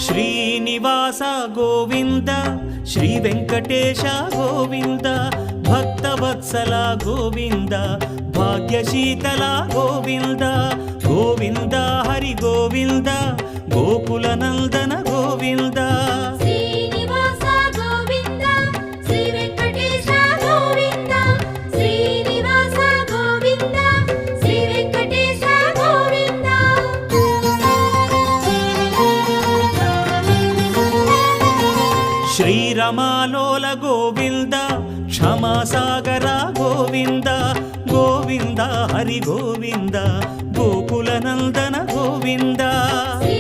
Srinivasa Govinda Shri Venkatesha Govinda Bhaktavatsala Govinda భాగ్యశీతల Govinda Govinda Hari Govinda Gokula Nandana Govinda Srinivasa Govinda Shri Venkatesha Govinda Srinivasa Govinda Shri Venkatesha Govinda శ్రీరమాలోల Govinda క్షమాసాగర Govinda Govinda Hari Govinda Gokula Nandana Govinda Shri